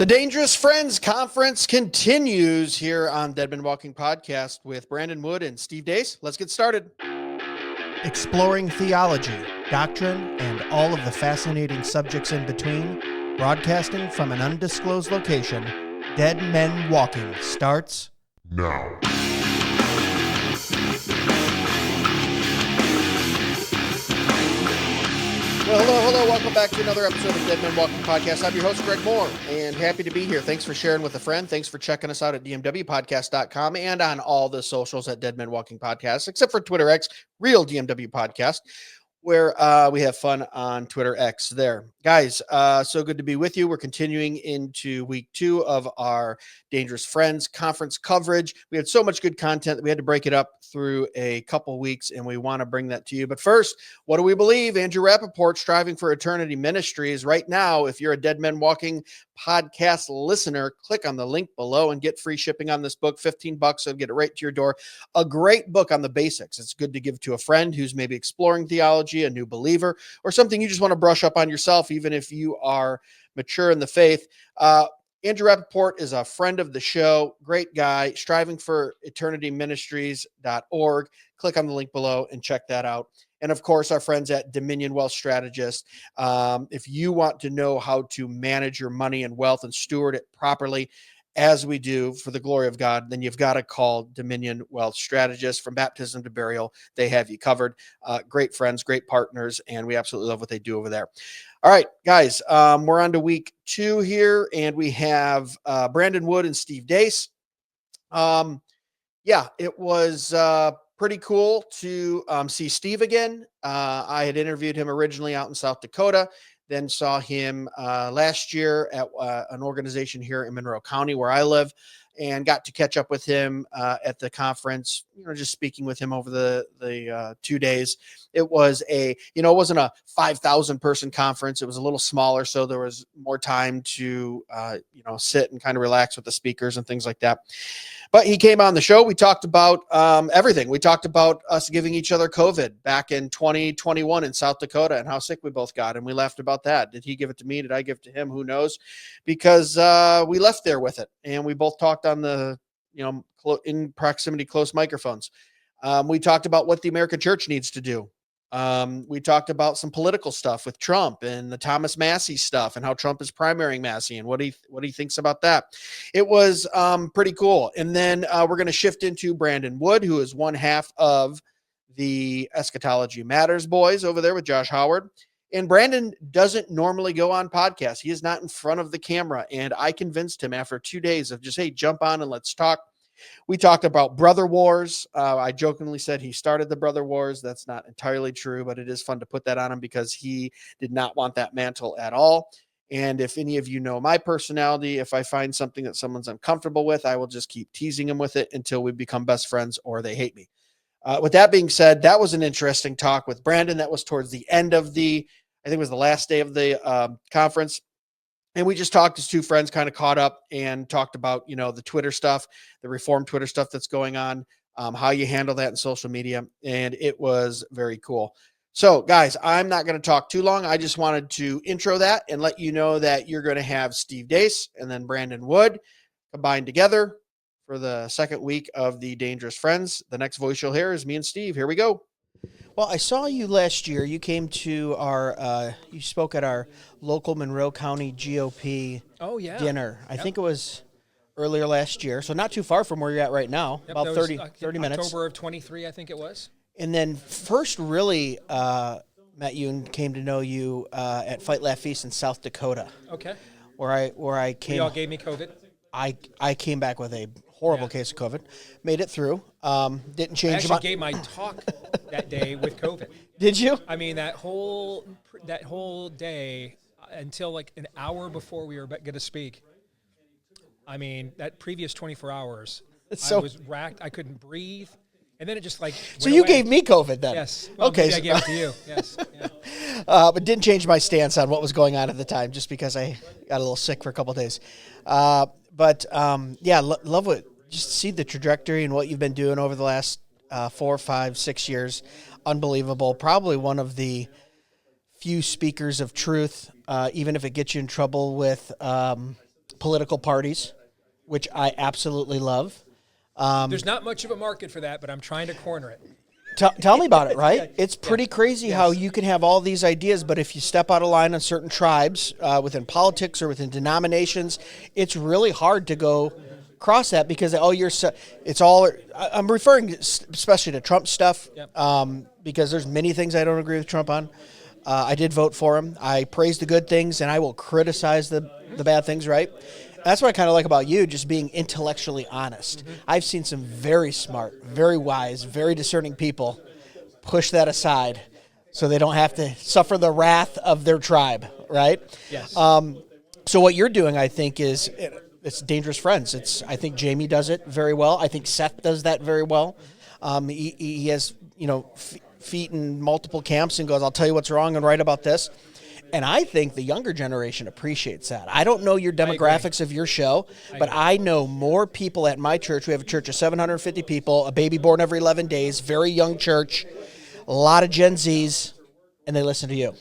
The Dangerous Friends Conference continues here on Dead Men Walking Podcast with Brandon Wood and Steve Deace. Let's get started. Exploring theology, doctrine, and all of the fascinating subjects in between, broadcasting from an undisclosed location, Dead Men Walking starts now. Well, hello. Welcome back to another episode of Dead Men Walking Podcast. I'm your host, Greg Moore, and happy to be here. Thanks for sharing with a friend. Thanks for checking us out at DMWpodcast.com and on all the socials at Dead Men Walking Podcast, except for Twitter X, Real DMW Podcast, where we have fun on Twitter X there. Guys, so good to be with you. We're continuing into week 2 of our Dangerous Friends conference coverage. We had so much good content that we had to break it up through a couple weeks, and we want to bring that to you. But first, what do we believe? Andrew Rappaport, Striving for Eternity Ministries. Right now, if you're a Dead Men Walking podcast listener, click on the link below and get free shipping on this book, $15, so get it right to your door. A great book on the basics. It's good to give to a friend who's maybe exploring theology, a new believer, or something you just want to brush up on yourself, even if you are mature in the faith. Andrew Rappaport is a friend of the show, great guy, Striving for Eternity Ministries.org. Click on the link below and check that out. And of course, our friends at Dominion Wealth Strategists. If you want to know how to manage your money and wealth and steward it properly, as we do for the glory of God, then you've got to call Dominion Wealth Strategists. From baptism to burial, they have you covered. Great friends, great partners, and we absolutely love what they do over there. All right, guys, we're on to week 2 here, and we have Brandon Wood and Steve Deace. It was pretty cool to see Steve again. I had interviewed him originally out in South Dakota, then saw him last year at an organization here in Monroe County where I live, and got to catch up with him at the conference, just speaking with him over the 2 days. It was it wasn't a 5,000 person conference. It was a little smaller, so there was more time to, sit and kind of relax with the speakers and things like that. But he came on the show. We talked about everything. We talked about us giving each other COVID back in 2021 in South Dakota and how sick we both got. And we laughed about that. Did he give it to me? Did I give it to him? Who knows? Because we left there with it. And we both talked on the, in proximity, close microphones. We talked about what the American church needs to do. We talked about some political stuff with Trump and the Thomas Massey stuff and how Trump is primarying Massey and what he thinks about that. It was pretty cool. And then we're going to shift into Brandon Wood, who is one half of the Eschatology Matters boys over there with Josh Howard. And Brandon doesn't normally go on podcasts. He is not in front of the camera. And I convinced him after 2 days of just, hey, jump on and let's talk. We talked about brother wars. I jokingly said he started the brother wars. That's not entirely true, but it is fun to put that on him because he did not want that mantle at all. And if any of you know my personality, if I find something that someone's uncomfortable with, I will just keep teasing them with it until we become best friends or they hate me. With that being said, that was an interesting talk with Brandon. That was towards the end of I think it was the last day of the conference. And we just talked as two friends, kind of caught up and talked about, the Twitter stuff, the Reformed Twitter stuff that's going on, how you handle that in social media. And it was very cool. So, guys, I'm not going to talk too long. I just wanted to intro that and let you know that you're going to have Steve Deace and then Brandon Wood combined together for the second week of the Dangerous Friends. The next voice you'll hear is me and Steve. Here we go. Well, I saw you last year. You came to you spoke at our local Monroe County GOP dinner. I think it was earlier last year, so not too far from where you're at right now, Yep, about 30 minutes. October of 23, I think it was. And then first really met you and came to know you at Fight, Laugh, Feast in South Dakota. Okay. Where I came. They all gave me COVID. I came back with a horrible case of COVID, made it through. Didn't change. I actually gave my talk that day with COVID. Did you? I mean, that whole day until like an hour before we were going to speak. I mean, that previous 24 hours, I was racked. I couldn't breathe. And then it just like So you gave me COVID then? Yes. Well, okay. I gave it to you. Yes. Yeah. But didn't change my stance on what was going on at the time just because I got a little sick for a couple of days. Love what, just see the trajectory and what you've been doing over the last 4, 5, 6 years. Unbelievable. Probably one of the few speakers of truth, even if it gets you in trouble with political parties, which I absolutely love. There's not much of a market for that, but I'm trying to corner it. Tell me about it, right? It's pretty crazy how you can have all these ideas, but if you step out of line on certain tribes within politics or within denominations, it's really hard to go cross that because it's all. I'm referring especially to Trump stuff because there's many things I don't agree with Trump on. I did vote for him. I praise the good things, and I will criticize the bad things, right? That's what I kind of like about you, just being intellectually honest. I've seen some very smart, very wise, very discerning people push that aside so they don't have to suffer the wrath of their tribe, right? Yes. So what you're doing, I think, is it's Dangerous Friends. I think Jamie does it very well. I think Seth does that very well. He has, feet in multiple camps and goes, I'll tell you what's wrong and right about this. And I think the younger generation appreciates that. I don't know your demographics of your show, but I know more people at my church. We have a church of 750 people, a baby born every 11 days, very young church, a lot of Gen Zs, and they listen to you.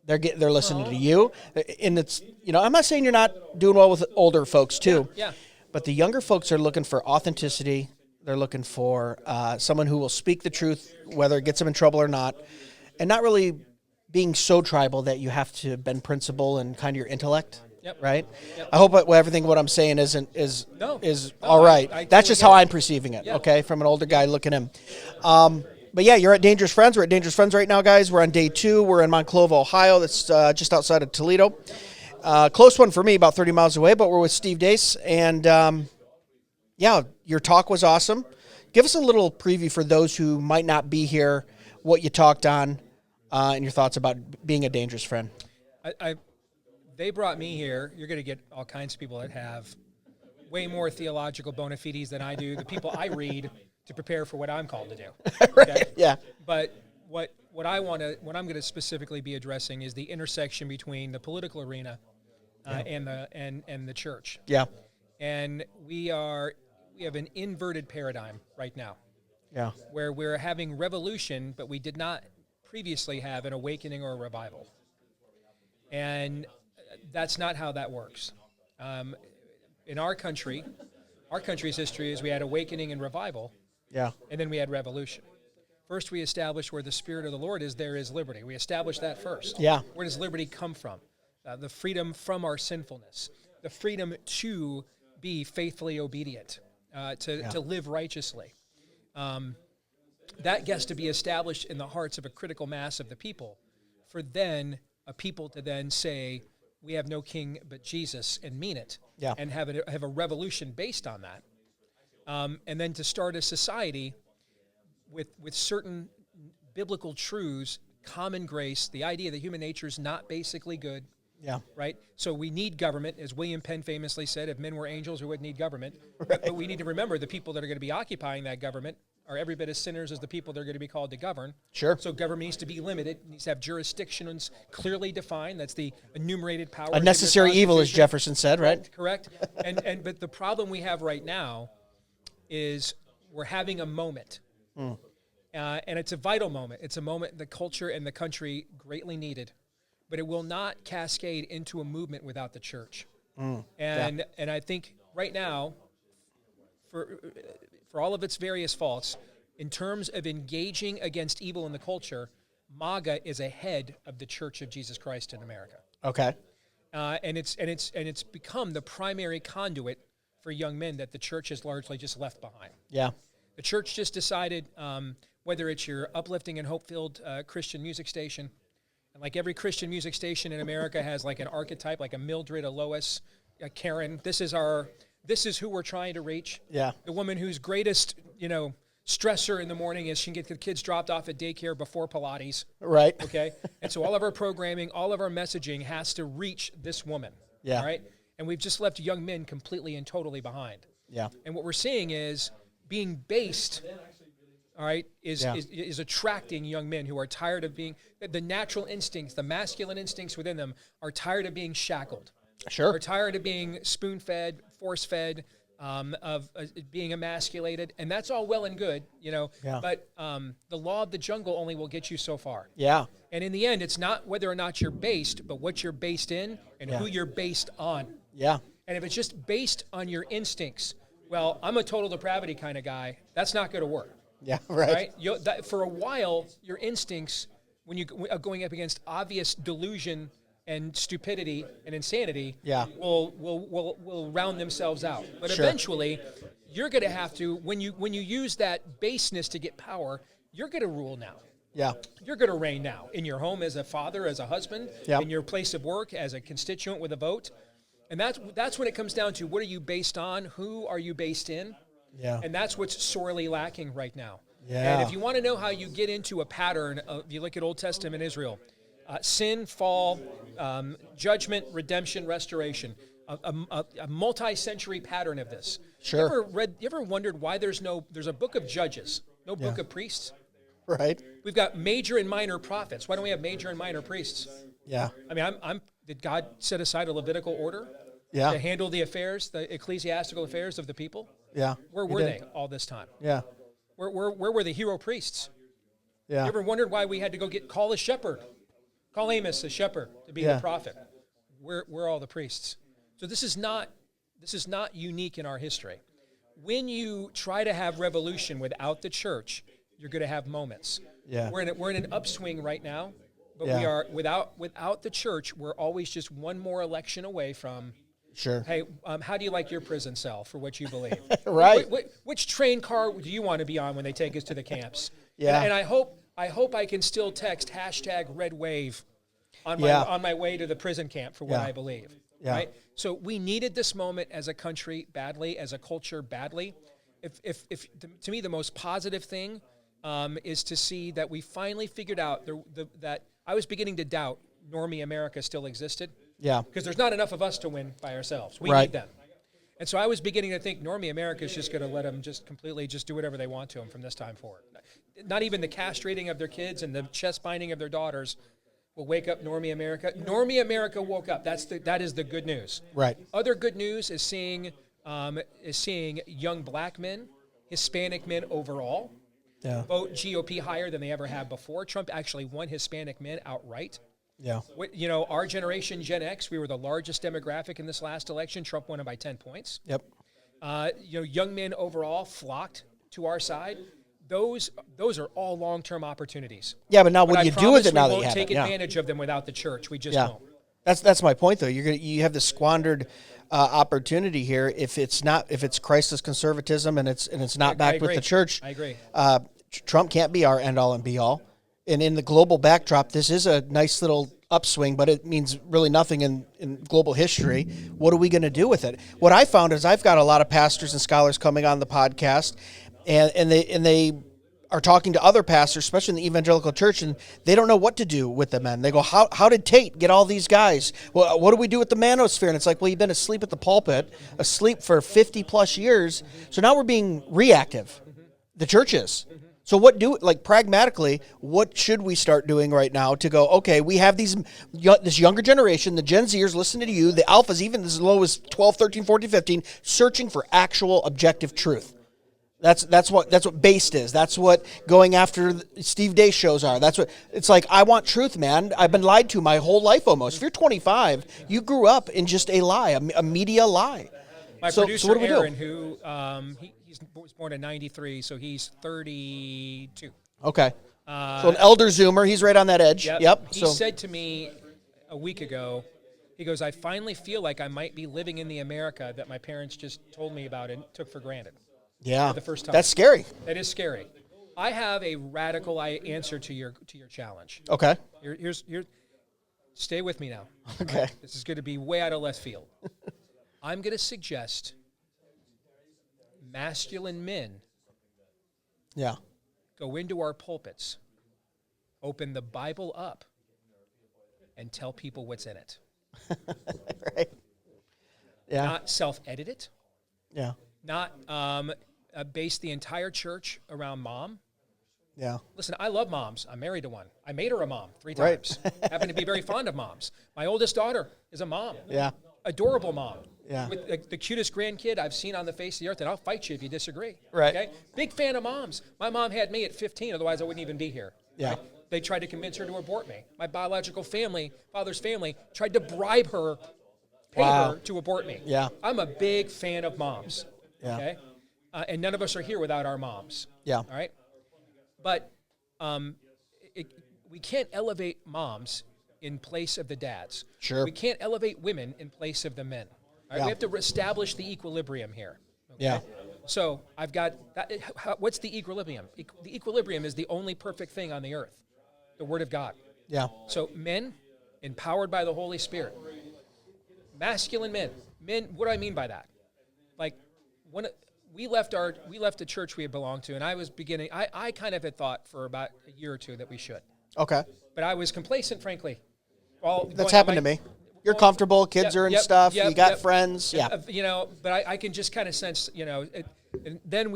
They're listening to you. And it's, I'm not saying you're not doing well with older folks too. Yeah. But the younger folks are looking for authenticity. They're looking for someone who will speak the truth, whether it gets them in trouble or not, and not really being so tribal that you have to bend principle and kind of your intellect, right? Yep. I hope everything what I'm saying is all right. I That's just how totally I'm perceiving it, okay, from an older guy looking in. But yeah, you're at Dangerous Friends. We're at Dangerous Friends right now, guys. We're on day 2. We're in Monclova, Ohio. That's just outside of Toledo. Close one for me, about 30 miles away, but we're with Steve Deace. And your talk was awesome. Give us a little preview for those who might not be here, what you talked on, and your thoughts about being a dangerous friend. They brought me here. You're going to get all kinds of people that have way more theological bona fides than I do. The people I read to prepare for what I'm called to do. Right. Okay? Yeah. But what I'm going to specifically be addressing is the intersection between the political arena and the church. Yeah. And we have an inverted paradigm right now. Yeah. Where we're having revolution, but we did not previously have an awakening or a revival. And that's not how that works. In our country's history is we had awakening and revival, and then we had revolution. First, we established where the Spirit of the Lord is, there is liberty. We established that first. Yeah. Where does liberty come from? The freedom from our sinfulness, the freedom to be faithfully obedient, to live righteously. That gets to be established in the hearts of a critical mass of the people, for then a people to then say, we have no king but Jesus, and mean it, and have a revolution based on that. And then to start a society with certain biblical truths, common grace, the idea that human nature is not basically good. Yeah. Right? So we need government. As William Penn famously said, if men were angels, we wouldn't need government. Right. But we need to remember the people that are going to be occupying that government are every bit as sinners as the people they're going to be called to govern. Sure. So government needs to be limited, needs to have jurisdictions clearly defined. That's the enumerated power. A necessary evil, as Jefferson said, right? Correct. But the problem we have right now is we're having a moment. And it's a vital moment. It's a moment the culture and the country greatly needed. But it will not cascade into a movement without the church. And I think right now, for all of its various faults, in terms of engaging against evil in the culture, MAGA is ahead of the Church of Jesus Christ in America. Okay. And it's become the primary conduit for young men that the church has largely just left behind. Yeah. The church just decided, whether it's your uplifting and hope-filled Christian music station, and like every Christian music station in America has like an archetype, like a Mildred, a Lois, a Karen. This is who we're trying to reach. Yeah. The woman whose greatest, stressor in the morning is she can get the kids dropped off at daycare before Pilates. Right. Okay. And so all of our programming, all of our messaging has to reach this woman. Yeah. All right. And we've just left young men completely and totally behind. Yeah. And what we're seeing is being based, all right, is attracting young men who are tired of being, the natural instincts, the masculine instincts within them are tired of being shackled. Sure. Are tired of being spoon-fed, force-fed, of being emasculated. And that's all well and good, but the law of the jungle only will get you so far. Yeah. And in the end, it's not whether or not you're based, but what you're based in and who you're based on. Yeah. And if it's just based on your instincts, well, I'm a total depravity kind of guy, that's not going to work. Yeah, right. For a while, your instincts, when you are going up against obvious delusion and stupidity and insanity, will round themselves out. But eventually, you're going to have to, when you use that baseness to get power, you're going to rule now. Yeah. You're going to reign now in your home as a father, as a husband, in your place of work, as a constituent with a vote. And that's when it comes down to, what are you based on? Who are you based in? Yeah. And that's what's sorely lacking right now. Yeah. And if you want to know how you get into a pattern, you look at Old Testament Israel, sin, fall, judgment, redemption, restoration, a multi-century pattern of this. Sure. You ever wondered why there's a book of Judges, no book of priests? Right. We've got major and minor prophets. Why don't we have major and minor priests? Yeah. I mean, did God set aside a Levitical order to handle the affairs, the ecclesiastical affairs of the people? Yeah. Where were they all this time? Yeah. Where were the hero priests? Yeah. You ever wondered why we had to go call a shepherd, call Amos a shepherd to be the prophet? Where are all the priests? So this is not unique in our history. When you try to have revolution without the church, you're going to have moments. Yeah. We're in an upswing right now, but we are without the church. We're always just one more election away from. Sure. Hey, how do you like your prison cell for what you believe? Right. Which train car do you want to be on when they take us to the camps? Yeah. And I hope I can still text #RedWave on my way to the prison camp for what I believe. Yeah. Right. So we needed this moment as a country badly, as a culture badly. If to me the most positive thing is to see that we finally figured out that I was beginning to doubt Normie America still existed. Yeah. Because there's not enough of us to win by ourselves. We need them. And so I was beginning to think Normie America is just going to let them just completely just do whatever they want to them from this time forward. Not even the castrating of their kids and the chest binding of their daughters will wake up Normie America. Normie America woke up. That is the good news. Right. Other good news is seeing young black men, Hispanic men overall, vote GOP higher than they ever have before. Trump actually won Hispanic men outright. Yeah. Our generation, Gen X, we were the largest demographic in this last election. Trump won it by 10 points. Yep. Young men overall flocked to our side. Those are all long-term opportunities. Yeah, but now what do you do with it now that you have it? We won't take advantage of them without the church. We just won't. That's my point, though. You have this squandered opportunity here if it's Christless conservatism and it's not backed with the church. I agree. Trump can't be our end-all and be-all. And in the global backdrop, this is a nice little upswing, but it means really nothing in global history. What are we going to do with it? What I found is I've got a lot of pastors and scholars coming on the podcast, and they are talking to other pastors, especially in the evangelical church, and they don't know what to do with the men. They go, how did Tate get all these guys? Well, what do we do with the manosphere? And it's like, well, you've been asleep at the pulpit, asleep for 50-plus years, so now we're being reactive. The church is. So pragmatically, what should we start doing right now to go, okay, we have this younger generation, the Gen Zers listening to you, the alphas, even as low as 12, 13, 14, 15, searching for actual objective truth. That's what based is. That's what going after Steve Deace shows are. That's what it's like. I want truth, man. I've been lied to my whole life almost. If you're 25, you grew up in just a lie, a media lie. My producer, what do we do? Aaron, who he was born in 93, so he's 32. Okay. So an elder Zoomer. He's right on that edge. Yep. He said to me a week ago, he goes, I finally feel like I might be living in the America that my parents just told me about and took for granted. Yeah. For the first time. That's scary. That is scary. I have a radical answer to your challenge. Okay. Here's stay with me now. Okay. Right? This is going to be way out of left field. I'm going to suggest masculine men go into our pulpits, open the Bible up, and tell people what's in it. Right. Yeah. Not self-edit it. Yeah. Not base the entire church around mom. Yeah. Listen, I love moms. I'm married to one. I made her a mom 3 times. Happen to be very fond of moms. My oldest daughter is a mom. Yeah. Adorable mom. Yeah. With the cutest grandkid I've seen on the face of the earth, and I'll fight you if you disagree. Right. Okay? Big fan of moms. My mom had me at 15, otherwise I wouldn't even be here. Yeah. Right? They tried to convince her to abort me. My biological family, father's family, tried to bribe her pay Wow. her to abort me. Yeah. I'm a big fan of moms. Yeah. Okay. And none of us are here without our moms. Yeah. All right. But we can't elevate moms in place of the dads. Sure. We can't elevate women in place of the men. All right? Yeah. We have to establish the equilibrium here. Okay? Yeah. So I've got that. What's the equilibrium? The equilibrium is the only perfect thing on the earth, the Word of God. Yeah. So men, empowered by the Holy Spirit. Masculine men. Men. What do I mean by that? Like when we left the church we had belonged to, and I was beginning. I kind of had thought for about a year or two that we should, Okay. but I was complacent, frankly. That's happened to me. You're comfortable. Kids are in stuff. You got friends. Yeah. But I can just kind of sense, and then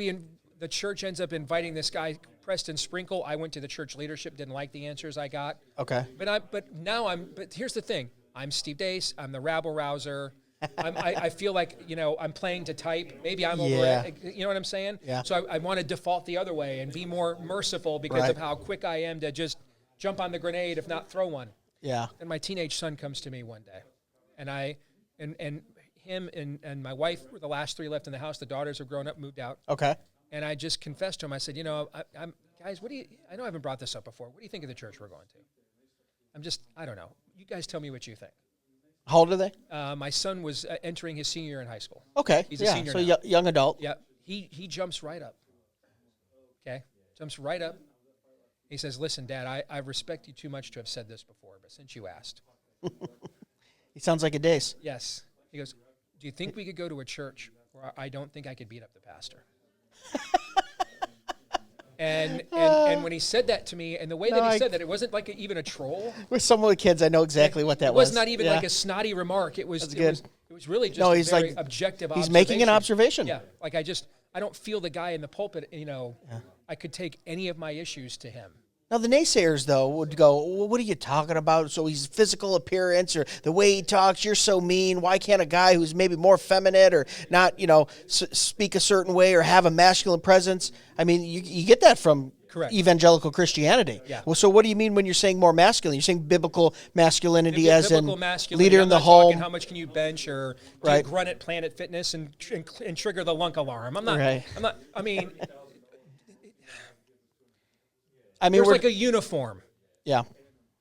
the church ends up inviting this guy, Preston Sprinkle. I went to the church leadership, didn't like the answers I got. Okay. But here's the thing. I'm Steve Deace. I'm the rabble rouser. I feel like, I'm playing to type. Maybe I'm over it. You know what I'm saying? Yeah. So I want to default the other way and be more merciful because of how quick I am to just jump on the grenade, if not throw one. Yeah. And my teenage son comes to me one day, and him and my wife were the last three left in the house. The daughters have grown up, moved out. Okay. And I just confessed to him. I said, I'm guys, I know I haven't brought this up before. What do you think of the church we're going to? I don't know. You guys tell me what you think. How old are they? My son was entering his senior year in high school. Okay. He's a senior now. So young adult. Yeah. He jumps right up. Okay? Jumps right up. He says, listen, Dad, I respect you too much to have said this before, but since you asked. He sounds like a Deace. Yes. He goes, do you think we could go to a church where I don't think I could beat up the pastor? And when he said that to me, and the way that he said that, it wasn't like even a troll. With some of the kids, I know exactly what that was. It was not even like a snotty remark. It was good. It was really just a very objective observation. He's making an observation. Yeah. Like I don't feel the guy in the pulpit, I could take any of my issues to him. Now, the naysayers, though, would go, well, what are you talking about? So he's physical appearance or the way he talks, you're so mean. Why can't a guy who's maybe more effeminate or not, speak a certain way or have a masculine presence? I mean, you get that from Correct. Evangelical Christianity. Yeah. Well, so what do you mean when you're saying more masculine? You're saying biblical masculinity as in masculinity. leader in the home. How much can you bench or do you grunt at Planet Fitness and trigger the lunk alarm? I'm not. Right. I mean, there's like a uniform. Yeah.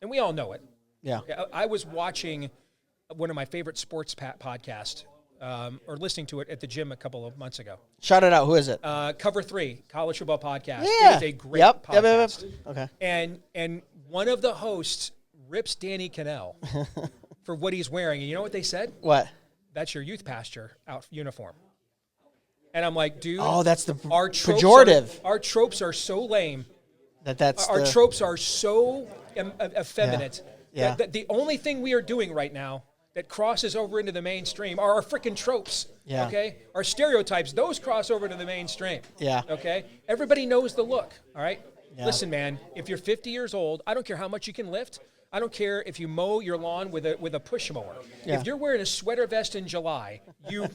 And we all know it. Yeah. I was watching one of my favorite sports podcasts, or listening to it at the gym a couple of months ago. Shout it out. Who is it? Cover 3, college football podcast. Yeah. It is a great podcast. Yep. Okay. And one of the hosts rips Danny Cannell for what he's wearing. And you know what they said? What? That's your youth pastor uniform. And I'm like, dude. Oh, that's the pejorative. Our tropes are so lame. Our tropes are so effeminate. Yeah. That the only thing we are doing right now that crosses over into the mainstream are our freaking tropes. Yeah. Okay? Our stereotypes, those cross over to the mainstream. Yeah. Okay? Everybody knows the look. All right? Yeah. Listen, man, if you're 50 years old, I don't care how much you can lift. I don't care if you mow your lawn with a push mower. Yeah. If you're wearing a sweater vest in July, you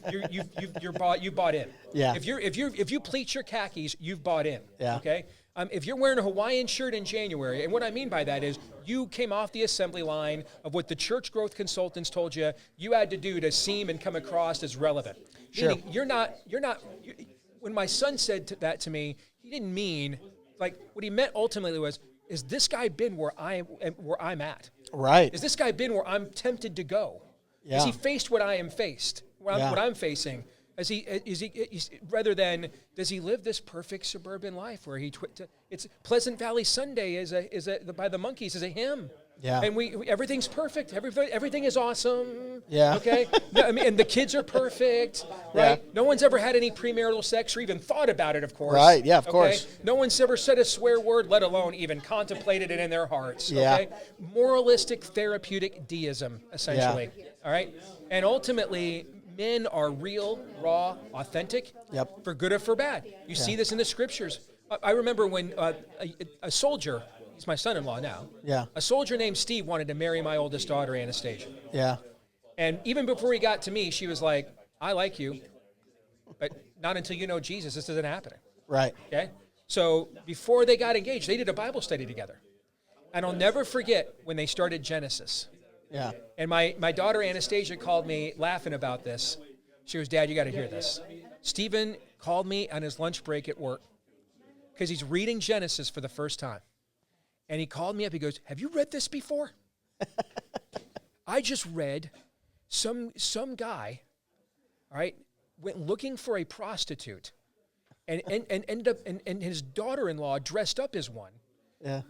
bought in. Yeah. If you pleat your khakis, you've bought in. Yeah. Okay. If you're wearing a Hawaiian shirt in January, and what I mean by that is you came off the assembly line of what the church growth consultants told you had to do to seem and come across as relevant. Sure. Meaning you're not. When my son said that to me, he didn't mean like what he meant ultimately was. Is this guy been where I'm at? Right. Is this guy been where I'm tempted to go? Yeah. Is he faced what I am faced? What I'm facing? Rather than does he live this perfect suburban life where it's Pleasant Valley Sunday is by the Monkees is a hymn. Yeah. And we everything's perfect. Everything is awesome. Yeah. Okay. No, I mean, and the kids are perfect. Right. Yeah. No one's ever had any premarital sex or even thought about it. Of course. Right. Yeah. Of course. No one's ever said a swear word, let alone even contemplated it in their hearts. Yeah. Okay. Moralistic, therapeutic deism, essentially. Yeah. All right. And ultimately, men are real, raw, authentic. Yep. For good or for bad. You see this in the scriptures. I remember when a soldier. He's my son-in-law now. Yeah. A soldier named Steve wanted to marry my oldest daughter, Anastasia. Yeah. And even before he got to me, she was like, I like you, but not until you know Jesus. This isn't happening. Right. Okay? So before they got engaged, they did a Bible study together. And I'll never forget when they started Genesis. Yeah. And my daughter Anastasia called me laughing about this. She goes, Dad, you got to hear this. Stephen called me on his lunch break at work because he's reading Genesis for the first time. And he called me up. He goes, have you read this before? I just read some guy, all right, went looking for a prostitute and ended up, and his daughter-in-law dressed up as one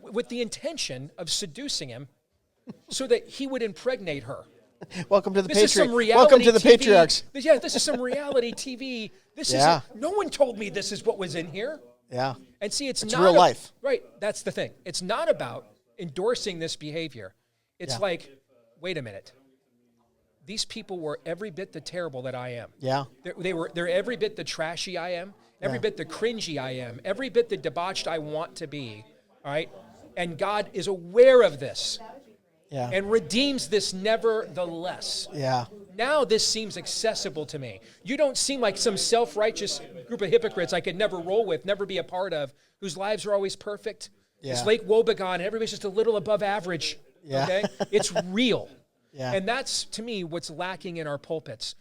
with the intention of seducing him so that he would impregnate her. Welcome to the This is some reality Welcome to the TV. patriarchs. Yeah, this is some reality TV. This is no one told me this is what was in here. Yeah. And see, it's not real life. Right. That's the thing. It's not about endorsing this behavior. It's like, wait a minute. These people were every bit the terrible that I am. Yeah. They're every bit the trashy I am, every bit the cringy I am, every bit the debauched I want to be. All right. And God is aware of this. Yeah. And redeems this nevertheless. Yeah. Now this seems accessible to me. You don't seem like some self-righteous group of hypocrites I could never roll with, never be a part of, whose lives are always perfect. Yeah. It's Lake Wobegon, and everybody's just a little above average. Yeah. Okay? It's real. Yeah. And that's, to me, what's lacking in our pulpits.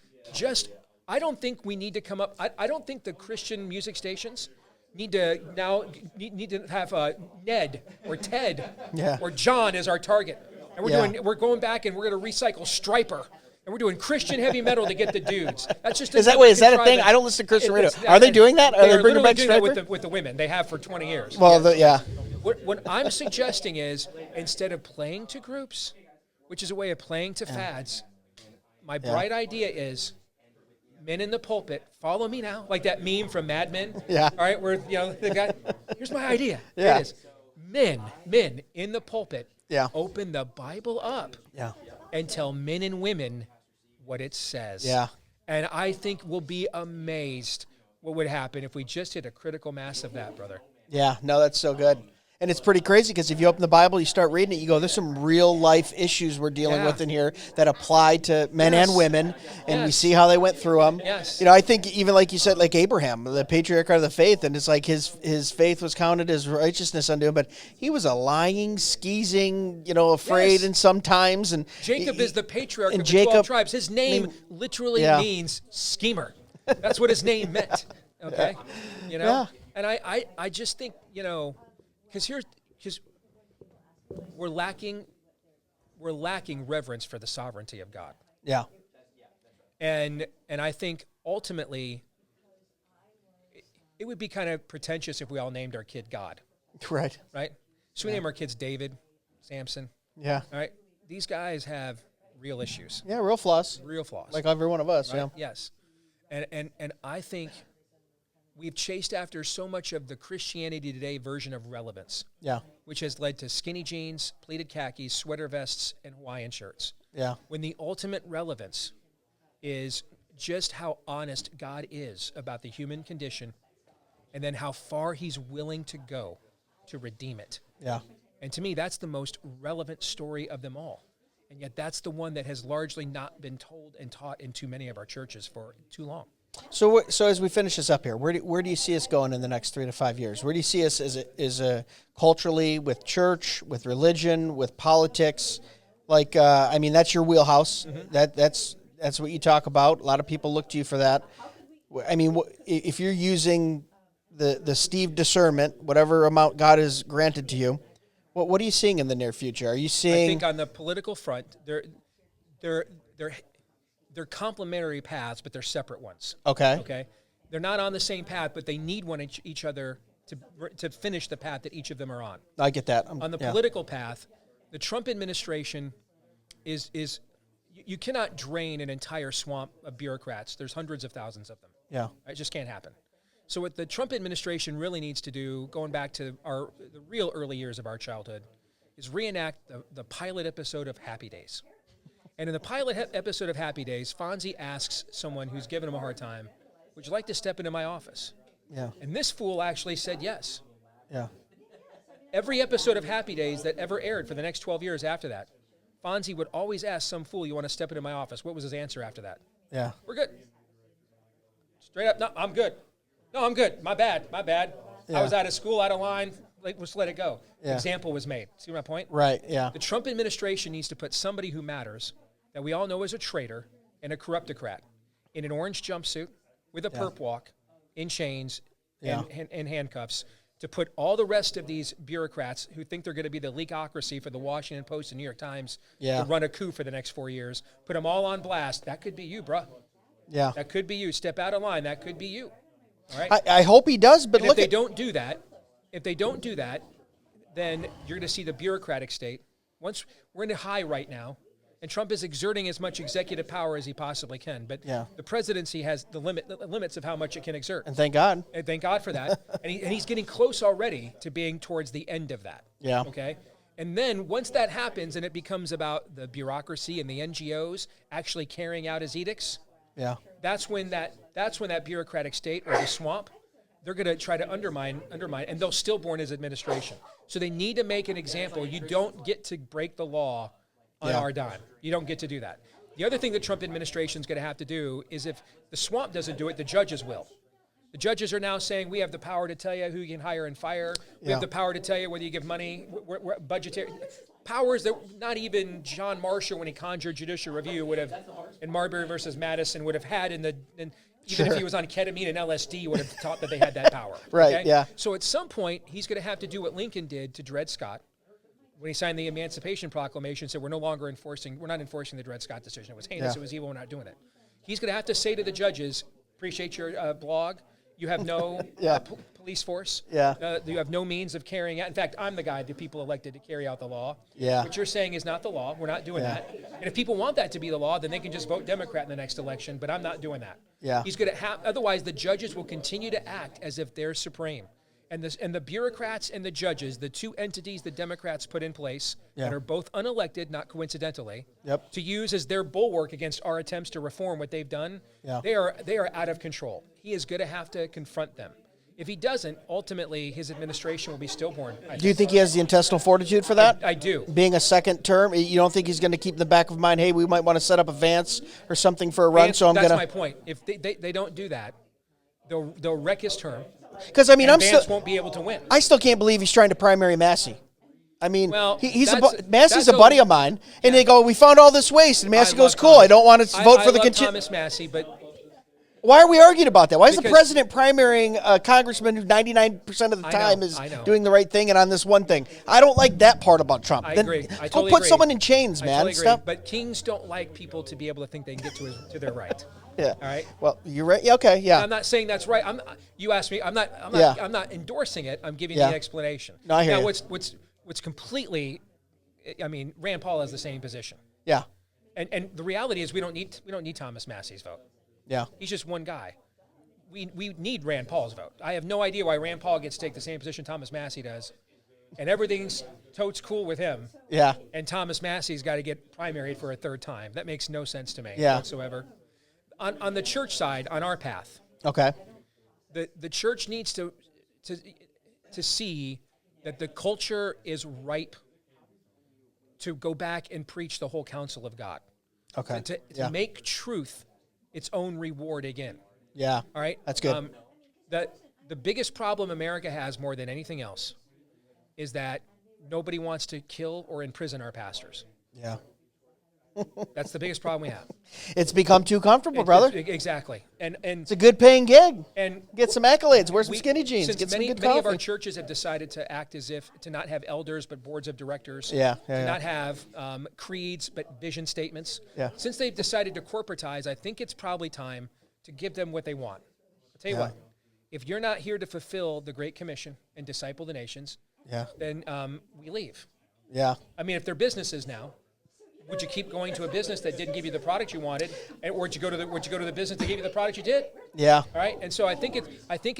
I don't think we need to come up, I don't think the Christian music stations need to have Ned or Ted or John as our target. And we're going back and we're going to recycle Stryper. And we're doing Christian heavy metal to get the dudes. That's just is that a thing? I don't listen to Christian radio. Are they doing that? Are they bringing back Stryper? With the women. They have for 20 years. Well, What I'm suggesting is, instead of playing to groups, which is a way of playing to fads, my bright idea is men in the pulpit, follow me now, like that meme from Mad Men. Yeah. All right, where the guy, here's my idea. Yeah. Here it is. Men in the pulpit. Yeah. Open the Bible up. Yeah. And tell men and women what it says. Yeah. And I think we'll be amazed what would happen if we just hit a critical mass of that, brother. Yeah. No, that's so good. And it's pretty crazy because if you open the Bible, you start reading it, you go, there's some real life issues we're dealing with in here that apply to men and women, and we see how they went through them. Yes. You know, I think even like you said, like Abraham, the patriarch of the faith, and it's like his faith was counted as righteousness unto him, but he was a lying, skeezing, afraid and sometimes. And Jacob is the patriarch and of the Jacob, 12 tribes. His name literally means schemer. That's what his name meant. Okay? And I just think, because we're lacking reverence for the sovereignty of God. Yeah. And I think ultimately it would be kind of pretentious if we all named our kid God. Right. Right? So we name our kids David, Samson. Yeah. All right? These guys have real issues. Yeah, real flaws. Real flaws. Like every one of us, right? Yes. And I think we've chased after so much of the Christianity Today version of relevance. Yeah. Which has led to skinny jeans, pleated khakis, sweater vests, and Hawaiian shirts. Yeah. When the ultimate relevance is just how honest God is about the human condition, and then how far he's willing to go to redeem it. Yeah. And to me, that's the most relevant story of them all. And yet that's the one that has largely not been told and taught in too many of our churches for too long. So as we finish this up here, where do you see us going in the next 3 to 5 years? Where do you see us as a culturally, with church, with religion, with politics? Like, that's your wheelhouse. Mm-hmm. That's what you talk about. A lot of people look to you for that. I mean, if you're using the Steve discernment, whatever amount God has granted to you, what are you seeing in the near future? Are you seeing? I think on the political front, they're complementary paths, but they're separate ones. Okay. Okay. They're not on the same path, but they need each other to finish the path that each of them are on. I get that. On the political path, the Trump administration is you cannot drain an entire swamp of bureaucrats. There's hundreds of thousands of them. Yeah. It just can't happen. So what the Trump administration really needs to do, going back to the real early years of our childhood, is reenact the pilot episode of Happy Days. And in the pilot episode of Happy Days, Fonzie asks someone who's given him a hard time, would you like to step into my office? Yeah. And this fool actually said yes. Yeah. Every episode of Happy Days that ever aired for the next 12 years after that, Fonzie would always ask some fool, you want to step into my office? What was his answer after that? Yeah. We're good. Straight up, no, I'm good. No, I'm good. My bad. Yeah. I was out of school, out of line. let's let it go. Yeah. Example was made. See my point? Right. Yeah. The Trump administration needs to put somebody who matters, that we all know is a traitor and a corruptocrat, in an orange jumpsuit with a perp walk, in chains and handcuffs, to put all the rest of these bureaucrats who think they're going to be the leakocracy for the Washington Post and New York Times to run a coup for the next 4 years, put them all on blast. That could be you, bruh. Yeah. That could be you. Step out of line. That could be you. All right. I hope he does, but and look, if they don't do that, then you're going to see the bureaucratic state. Once we're in a high right now, and Trump is exerting as much executive power as he possibly can, but the presidency has the limits of how much it can exert. And thank God. And thank God for that. and he's getting close already to being towards the end of that. Yeah. Okay. And then once that happens, and it becomes about the bureaucracy and the NGOs actually carrying out his edicts. Yeah. That's when that bureaucratic state, or the swamp, they're going to try to undermine, and they'll stillborn his administration. So they need to make an example. You don't get to break the law on our dime. You don't get to do that. The other thing the Trump administration is going to have to do is, if the swamp doesn't do it, the judges will. The judges are now saying, we have the power to tell you who you can hire and fire. We have the power to tell you whether you give money, budgetary powers that not even John Marshall, when he conjured judicial review, would have, in Marbury versus Madison, would have had even if he was on ketamine and LSD, would have thought that they had that power. Right, okay? yeah. So at some point, he's going to have to do what Lincoln did to Dred Scott when he signed the Emancipation Proclamation, said we're not enforcing the Dred Scott decision. It was heinous, it was evil, we're not doing it. He's going to have to say to the judges, appreciate your blog. You have no police force. Yeah. You have no means of carrying out. In fact, I'm the guy that people elected to carry out the law. Yeah. What you're saying is not the law. We're not doing that. And if people want that to be the law, then they can just vote Democrat in the next election, but I'm not doing that. Yeah. He's going to have, otherwise the judges will continue to act as if they're supreme. And the bureaucrats and the judges, the two entities the Democrats put in place that are both unelected, not coincidentally, to use as their bulwark against our attempts to reform what they've done, they are out of control. He is going to have to confront them. If he doesn't, ultimately his administration will be stillborn. Do you think he has the intestinal fortitude for that? I do. Being a second term, you don't think he's going to keep in the back of mind, hey, we might want to set up a Vance or something for a run, so I'm going to... That's my point. If they don't do that, they'll wreck his term. Because, I mean, Vance won't be able to win. I still can't believe he's trying to primary Massey. I mean, well, Massey's a buddy of mine, and they go, we found all this waste, and Massey goes, cool, I don't want to vote for the... I love Thomas Massey, but... Why are we arguing about that? Why is the president primarying a congressman who 99% of the time is doing the right thing and on this one thing? I don't like that part about Trump. I agree. I totally put agree. someone in chains, man. I totally agree. But kings don't like people to be able to think they can get to their right. Yeah. All right. Well, you're right. Okay. Yeah. I'm not saying that's right. You asked me. I'm not endorsing it. I'm giving the explanation. No, I hear now, you. what's completely, I mean, Rand Paul has the same position. Yeah. And the reality is we don't need Thomas Massey's vote. Yeah. He's just one guy. We need Rand Paul's vote. I have no idea why Rand Paul gets to take the same position Thomas Massey does, and everything's totes cool with him. Yeah. And Thomas Massey's got to get primaried for a third time. That makes no sense to me whatsoever. On the church side, on our path, okay, the church needs to see that the culture is ripe to go back and preach the whole counsel of God. Okay. To make truth its own reward again. Yeah. All right. That's good. The biggest problem America has more than anything else is that nobody wants to kill or imprison our pastors. Yeah. That's the biggest problem we have. It's become too comfortable, brother. Exactly. And it's a good paying gig. And get some accolades. Wear some skinny jeans. Get some good coffee. Many of our churches have decided to act as if to not have elders but boards of directors. To not have creeds but vision statements. Yeah. Since they've decided to corporatize, I think it's probably time to give them what they want. I'll tell you what. If you're not here to fulfill the Great Commission and disciple the nations, then we leave. Yeah. I mean, if they're businesses now, would you keep going to a business that didn't give you the product you wanted, or would you go to the business that gave you the product you did? Yeah. All right. And so I think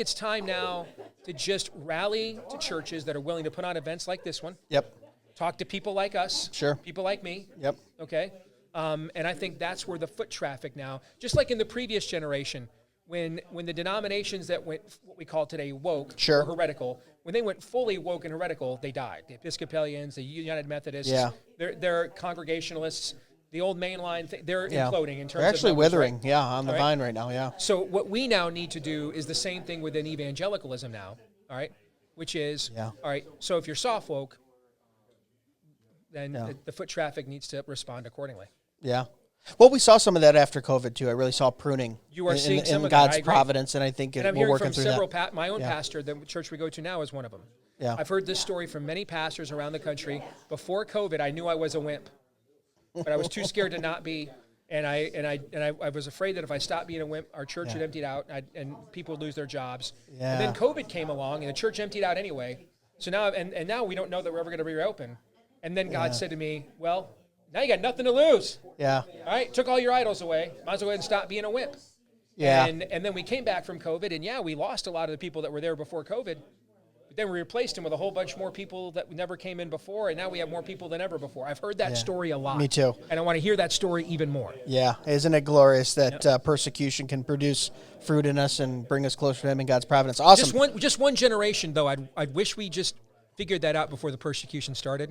it's time now to just rally to churches that are willing to put on events like this one. Yep. Talk to people like us. Sure. People like me. Yep. Okay. And I think that's where the foot traffic now, just like in the previous generation, when the denominations that went what we call today woke or heretical, when they went fully woke and heretical, they died. The Episcopalians, the United Methodists, they're Congregationalists. The old mainline, they're imploding in terms of... They're actually withering, right? on the vine right now, So what we now need to do is the same thing within evangelicalism now, all right? which is, Yeah. all right, so if you're Suffolk, then Yeah. the foot traffic needs to respond accordingly. Yeah. Well, we saw some of that after COVID too. I really saw pruning. You are seeing some in of that. God's I agree. providence, and I think And I'm we're hearing working from through several, that. my own Yeah. pastor, the church we go to now, is one of them. Yeah. I've heard this story from many pastors around the country. Before COVID, I knew I was a wimp, but I was too scared to not be. And I was afraid that if I stopped being a wimp, our church would empty out and people would lose their jobs. Yeah. And then COVID came along, and the church emptied out anyway. So now, and now we don't know that we're ever going to reopen. And then God said to me, well, now you got nothing to lose. Yeah. All right, took all your idols away. Might as well go ahead and stop being a wimp. Yeah. And then we came back from COVID, and we lost a lot of the people that were there before COVID. But then we replaced them with a whole bunch more people that never came in before, and now we have more people than ever before. I've heard that story a lot. Me too. And I want to hear that story even more. Yeah. Isn't it glorious that persecution can produce fruit in us and bring us closer to Him and God's providence? Awesome. Just one generation, though. I'd wish we just figured that out before the persecution started.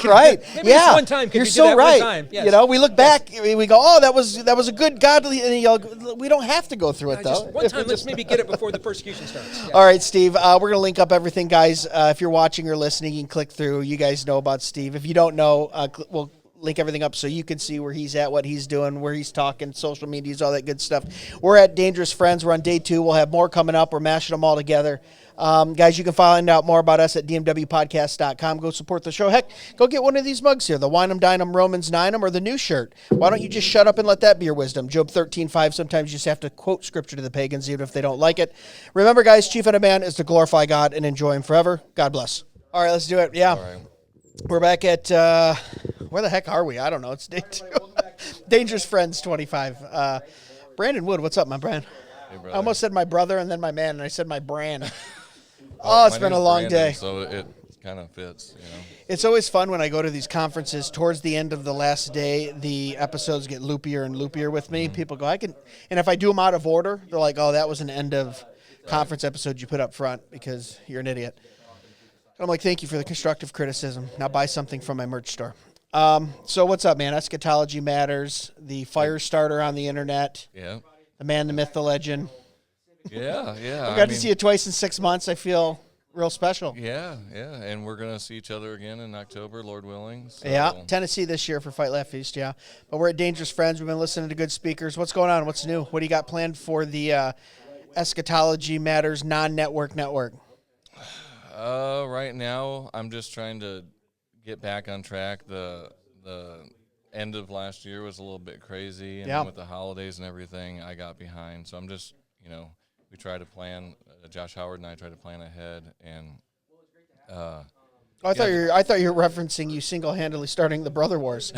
Right. Maybe Yeah. just one time. Could You're we do so that right. One time? Yes. You know, we look back, we go, oh, that was a good godly, and we don't have to go through it though. Just one time. Let's maybe get it before the persecution starts. Yeah. All right, Steve. We're going to link up everything, guys. If you're watching or listening, you can click through. You guys know about Steve. If you don't know, we'll link everything up so you can see where he's at, what he's doing, where he's talking, social medias, all that good stuff. We're at Dangerous Friends. We're on day 2. We'll have more coming up. We're mashing them all together. Guys, you can find out more about us at dmwpodcast.com. Go support the show. Heck, go get one of these mugs here, the Wine 'em, Dine 'em, Romans 9 'em, or the new shirt. Why don't you just shut up and let that be your wisdom? Job 13:5. Sometimes you just have to quote scripture to the pagans, even if they don't like it. Remember, guys, chief end of man is to glorify God and enjoy Him forever. God bless. All right, let's do it. Yeah. All right. We're back at, where the heck are we? I don't know. It's day 2. Dangerous Friends 25. Brandon Wood, what's up, my brand? Hey, I brother. almost said my brother and then my man, and I said my brand. Oh, it's My been a name's long Brandon, day. so it kind of fits, It's always fun when I go to these conferences. Towards the end of the last day, the episodes get loopier and loopier with me. People go, and if I do them out of order, they're like, oh, that was an end of conference episode you put up front because you're an idiot. And I'm like, thank you for the constructive criticism. Now buy something from my merch store. So what's up, man? Eschatology Matters, the fire starter on the internet, Yeah. the man, the myth, the legend. Yeah, yeah. I got to see you twice in 6 months. I feel real special. Yeah, yeah. And we're going to see each other again in October, Lord willing. So. Yeah, Tennessee this year for Fight Laugh Feast, yeah. But we're at Dangerous Friends. We've been listening to good speakers. What's going on? What's new? What do you got planned for the Eschatology Matters non-network network? Right now, I'm just trying to get back on track. The end of last year was a little bit crazy, and Yeah. then with the holidays and everything, I got behind. So I'm just, we try to plan. Josh Howard and I try to plan ahead, and I thought you were referencing you single-handedly starting the Brother Wars.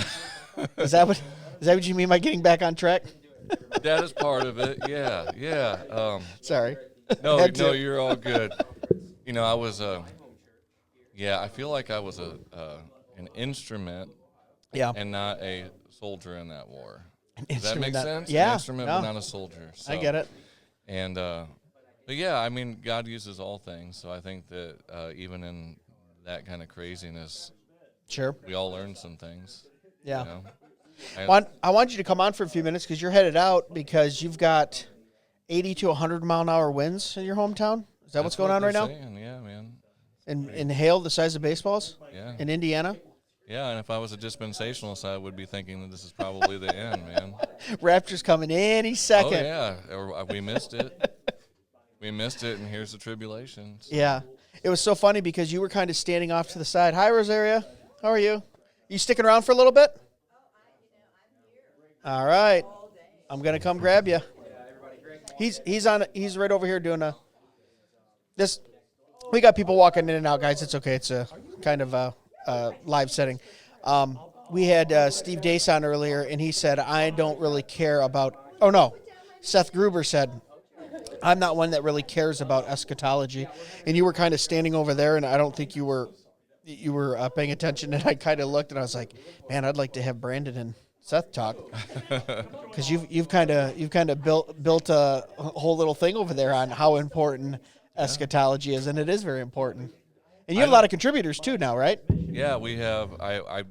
Is that what you mean by getting back on track? that is part of it. Yeah. Sorry. No, Had to. you're all good. I was I feel like I was an instrument Yeah. and not a soldier in that war. An Does that make instrument sense? Yeah. An instrument, no, but not a soldier. So, I get it. And but yeah, I mean, God uses all things. So I think that even in that kind of craziness, Sure. we all learn some things. Yeah. You know? I want you to come on for a few minutes because you're headed out because you've got 80 to 100 mile an hour winds in your hometown. Is that what's going on right now? Saying. Yeah, man. In hail the size of baseballs Yeah. in Indiana? Yeah, and if I was a dispensationalist, I would be thinking that this is probably the end, man. Raptors coming any second. Oh, yeah. Or we missed it. We missed it, and here's the tribulations. Yeah. It was so funny because you were kind of standing off to the side. Hi, Rosaria. How are you? You sticking around for a little bit? All right. I'm going to come grab you. He's right over here doing this. We got people walking in and out, guys. It's okay. It's a kind of a live setting. We had Steve Deace on earlier, and he said, I don't really care about, oh no, Seth Gruber said, I'm not one that really cares about eschatology. And you were kind of standing over there, and I don't think you were paying attention. And I kind of looked, and I was like, man, I'd like to have Brandon and Seth talk, because you've kind of built a whole little thing over there on how important eschatology is, and it is very important. And you have a lot of contributors too now, right? Yeah, we have. I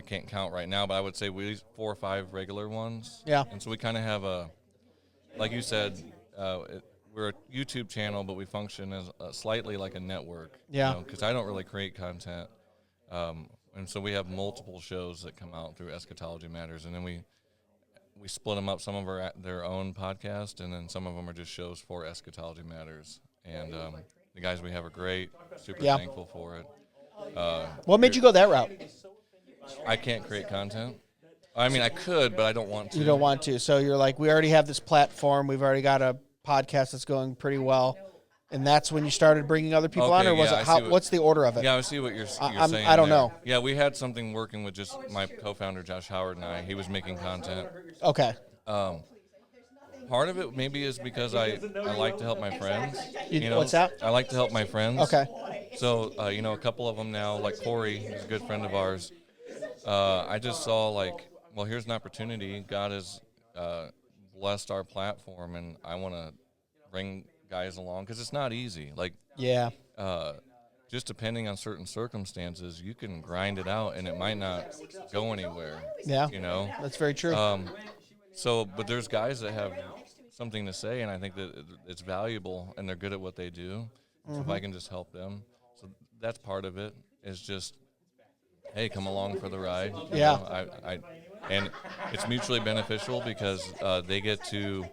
can't count right now, but I would say we 4 or 5 regular ones. Yeah. And so we kind of have a, like you said, we're a YouTube channel, but we function as slightly like a network. Yeah. Because I don't really create content, and so we have multiple shows that come out through Eschatology Matters, and then we split them up. Some of them are at their own podcast, and then some of them are just shows for Eschatology Matters. And the guys we have are great. Super thankful for it. What made you go that route? I can't create content. I mean, I could, but I don't want to. You don't want to. So you're like, we already have this platform. We've already got a podcast that's going pretty well. And that's when you started bringing other people on, or was it what's the order of it? Yeah, I see what you're saying. I don't know. Yeah, we had something working with just my co-founder, Josh Howard, and I. He was making content. Okay. Part of it maybe is because I like to help my friends. What's that? I like to help my friends. Okay. So, a couple of them now, like Corey, who's a good friend of ours, I just saw well, here's an opportunity. God has blessed our platform, and I want to bring guys along because it's not easy. Just depending on certain circumstances, you can grind it out, and it might not go anywhere. Yeah, that's very true. But there's guys that have something to say, and I think that it's valuable, and they're good at what they do. So if I can just help them, so that's part of it. Is just, hey, come along for the ride. And it's mutually beneficial because they get to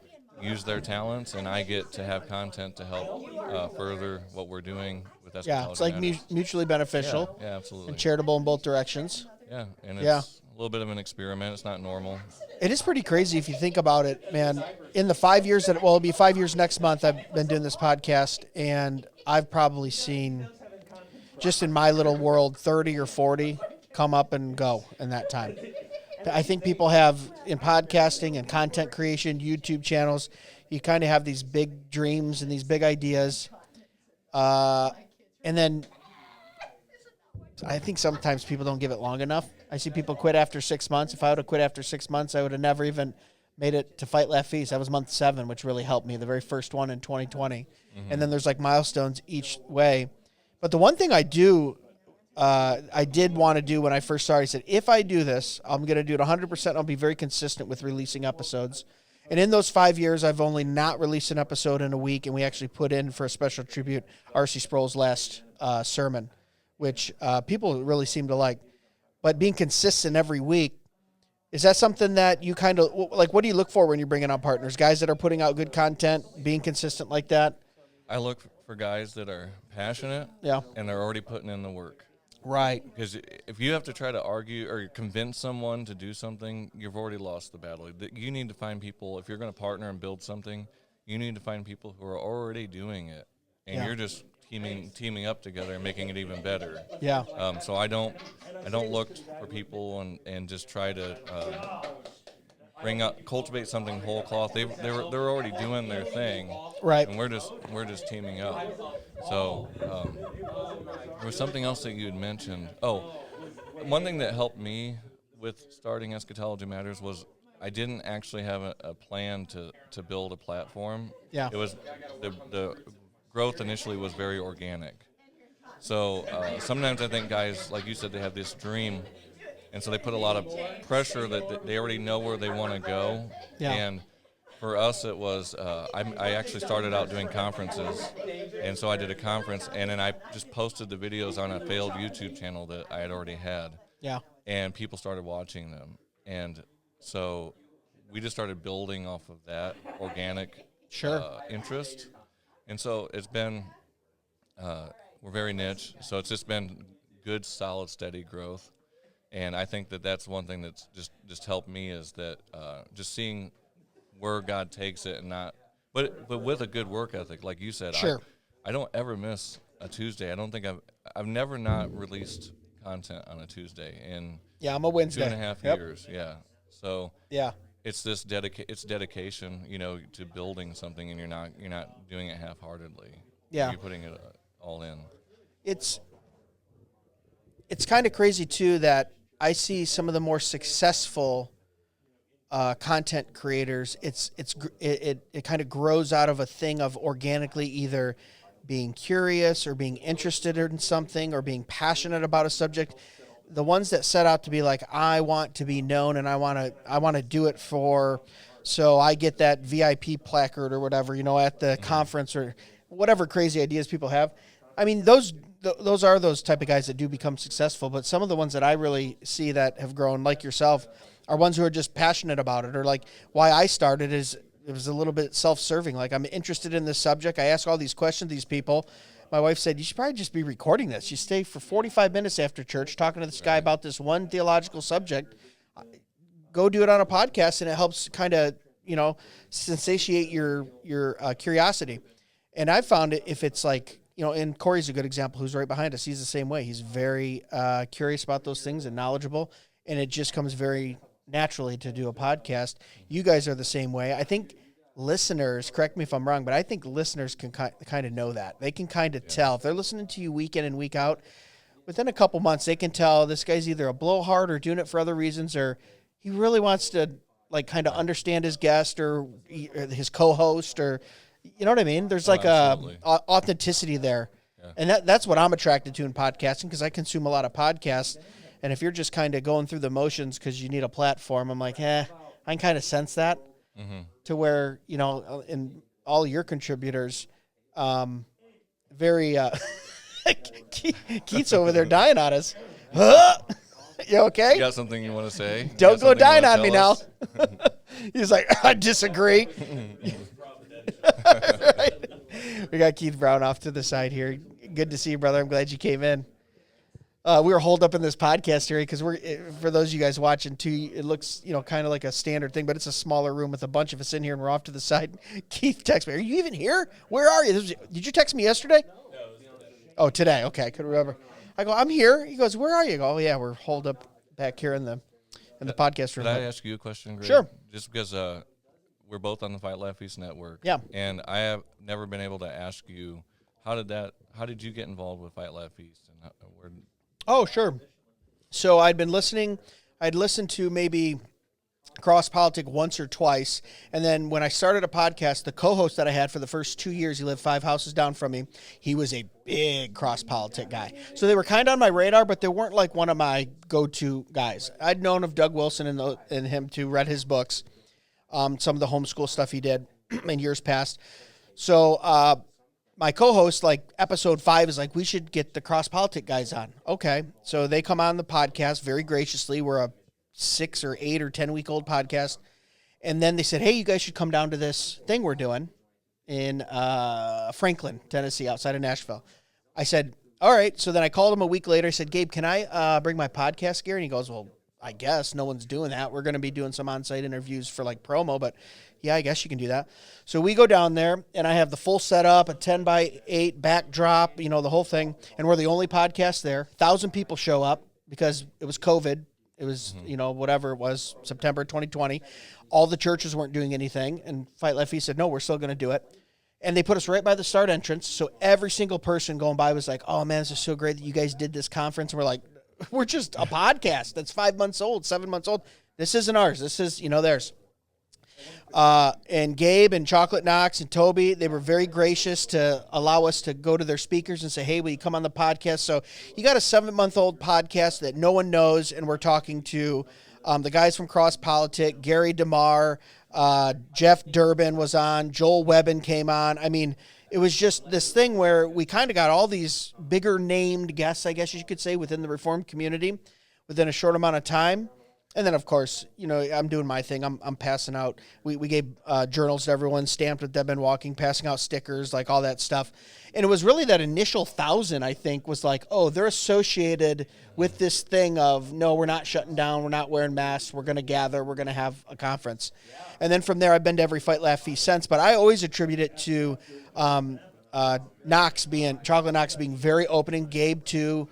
use their talents, and I get to have content to help further what we're doing with Eschatology. Yeah, it's like mutually beneficial. Yeah, absolutely. And charitable in both directions. Yeah, and it's a little bit of an experiment. It's not normal. It is pretty crazy if you think about it, man. In the 5 years it'll be 5 years next month I've been doing this podcast, and I've probably seen, just in my little world, 30 or 40 come up and go in that time. I think people have, in podcasting and content creation, YouTube channels, you kind of have these big dreams and these big ideas. And then I think sometimes people don't give it long enough. I see people quit after 6 months. If I would have quit after 6 months, I would have never even made it to Fight, Laugh, Feast. That was month 7, which really helped me, the very first one in 2020. Mm-hmm. And then there's like milestones each way. But the one thing I did want to do when I first started, I said, if I do this, I'm going to do it 100%. I'll be very consistent with releasing episodes. And in those 5 years, I've only not released an episode in a week, and we actually put in for a special tribute R.C. Sproul's last sermon, which people really seem to like. But being consistent every week, is that something that you kind of, like, what do you look for when you're bringing on partners? Guys that are putting out good content, being consistent like that? I look for guys that are passionate, and they're already putting in the work. Right. Because if you have to try to argue or convince someone to do something, you've already lost the battle. You need to find people, if you're going to partner and build something, you need to find people who are already doing it, and you're just teaming up together and making it even better. Yeah. So I don't look for people and just try to cultivate something whole cloth. They're already doing their thing, right? And we're just teaming up. So there was something else that you had mentioned. Oh, one thing that helped me with starting Eschatology Matters was I didn't actually have a plan to build a platform. Yeah. It was the growth initially was very organic. So sometimes I think guys, like you said, they have this dream, and so they put a lot of pressure that they already know where they want to go. Yeah. And for us, it was I actually started out doing conferences, and so I did a conference, and then I just posted the videos on a failed YouTube channel that I had already had. Yeah. And people started watching them, and so we just started building off of that organic interest. And so it's been, we're very niche, so it's just been good, solid, steady growth. And I think that that's one thing that's just helped me is that just seeing where God takes it and not, but with a good work ethic, like you said. Sure. I don't ever miss a Tuesday. I don't think I've never not released content on a Tuesday in I'm a Wednesday 2.5 years. Yeah. So it's this dedication, to building something, and you're not doing it half-heartedly. Yeah. You're putting it all in. It's kind of crazy too that I see some of the more successful content creators. It kind of grows out of a thing of organically either being curious or being interested in something or being passionate about a subject. The ones that set out to be like, I want to be known and I want to do it for So I get that VIP placard or whatever, at the conference or whatever crazy ideas people have. I mean, those are those type of guys that do become successful. But some of the ones that I really see that have grown, like yourself, are ones who are just passionate about it. Or like why I started is it was a little bit self-serving. Like, I'm interested in this subject. I ask all these questions to these people. My wife said, you should probably just be recording this. You stay for 45 minutes after church talking to this guy about this one theological subject. Go do it on a podcast, and it helps kind of, satiate your curiosity. And I've found it, if it's like, and Corey's a good example, who's right behind us. He's the same way. He's very curious about those things and knowledgeable, and it just comes very naturally to do a podcast. You guys are the same way. I think listeners, correct me if I'm wrong, but I think listeners can kind of know that. They can kind of tell. If they're listening to you week in and week out, within a couple months, they can tell this guy's either a blowhard or doing it for other reasons, or he really wants to like kind of understand his guest or his co-host, or you know what I mean? There's like a authenticity there. Yeah. And that's what I'm attracted to in podcasting, because I consume a lot of podcasts. And if you're just kind of going through the motions because you need a platform, I'm like, I can kind of sense that. To where, in all your contributors, very, Keith's over there dying on us. You okay? You got something you want to say? Don't go dying on me now. He's like, I disagree. Right. We got Keith Brown off to the side here. Good to see you, brother. I'm glad you came in. We were holed up in this podcast area because for those of you guys watching too, it looks, kind of like a standard thing, but it's a smaller room with a bunch of us in here, and we're off to the side. Keith texts me, "Are you even here? Where are you? Did you text me yesterday?" Oh, today. Okay, I couldn't remember. I go, "I'm here." He goes, "Where are you?" I go, "Oh yeah, we're holed up back here in the podcast room." Did I ask you a question, Greg? Sure. Just because we're both on the Fight Laugh Feast network. Yeah. And I have never been able to ask you, how did you get involved with Fight Laugh Feast, and where? Oh, sure. So I'd listened to maybe Cross Politic once or twice. And then when I started a podcast, the co-host that I had for the first 2 years, he lived 5 houses down from me. He was a big Cross Politic guy. So they were kind of on my radar, but they weren't like one of my go-to guys. I'd known of Doug Wilson and him to read his books, some of the homeschool stuff he did in years past. So, my co-host, like episode 5, is like, we should get the Cross Politic guys on. Okay. So they come on the podcast very graciously. We're a 6 or 8 or 10 week old podcast. And then they said, hey, you guys should come down to this thing we're doing in Franklin, Tennessee, outside of Nashville. I said, all right. So then I called him a week later. I said, Gabe, can I bring my podcast gear? And he goes, well, I guess no one's doing that. We're going to be doing some on-site interviews for like promo, but yeah, I guess you can do that. So we go down there, and I have the full setup, a 10x8 backdrop, the whole thing. And we're the only podcast there. 1,000 people show up because it was COVID. It was, whatever it was, September 2020. All the churches weren't doing anything. And Fight Laugh Feast said, no, we're still going to do it. And they put us right by the start entrance. So every single person going by was like, oh, man, this is so great that you guys did this conference. And we're like, we're just a podcast that's 5 months old, 7 months old. This isn't ours. This is, theirs. And Gabe and Chocolate Knox and Toby, they were very gracious to allow us to go to their speakers and say, hey, will you come on the podcast? So you got a 7-month-old podcast that no one knows, and we're talking to the guys from Cross Politic, Gary DeMar, Jeff Durbin was on, Joel Webbin came on. I mean, it was just this thing where we kind of got all these bigger named guests, I guess you could say, within the Reformed community within a short amount of time. And then, of course, I'm doing my thing. I'm passing out. We gave journals to everyone, stamped with Dead Men Walking, passing out stickers, like all that stuff. And it was really that initial 1,000, I think, was like, oh, they're associated with this thing of, no, we're not shutting down. We're not wearing masks. We're going to gather. We're going to have a conference. And then from there, I've been to every Fight Laugh Feast since. But I always attribute it to Chocolate Knox being very open, Gabe too.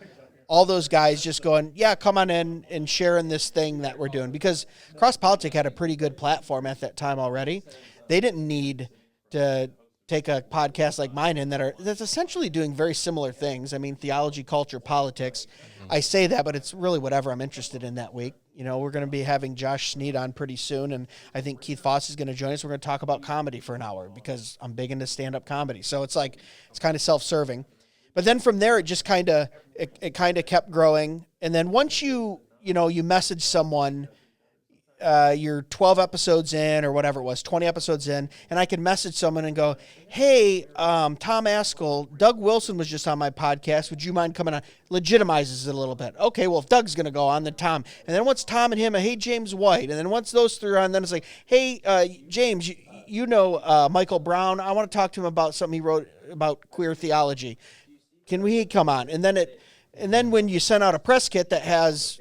All those guys just going, yeah, come on in and sharing this thing that we're doing. Because Cross Politic had a pretty good platform at that time already. They didn't need to take a podcast like mine in that's essentially doing very similar things. I mean, theology, culture, politics. Mm-hmm. I say that, but it's really whatever I'm interested in that week. We're going to be having Josh Sneed on pretty soon, and I think Keith Foss is going to join us. We're going to talk about comedy for an hour because I'm big into stand-up comedy. So it's kind of self-serving. But then from there, it just kind of kept growing. And then once you message someone, you're 12 episodes in or whatever it was, 20 episodes in, and I could message someone and go, hey, Tom Askell, Doug Wilson was just on my podcast. Would you mind coming on? Legitimizes it a little bit. Okay, well, if Doug's going to go on, then Tom. And then once Tom and him, hey, James White. And then once those three are on, then it's like, hey, James, you know Michael Brown. I want to talk to him about something he wrote about queer theology. Can we come on? And then when you send out a press kit that has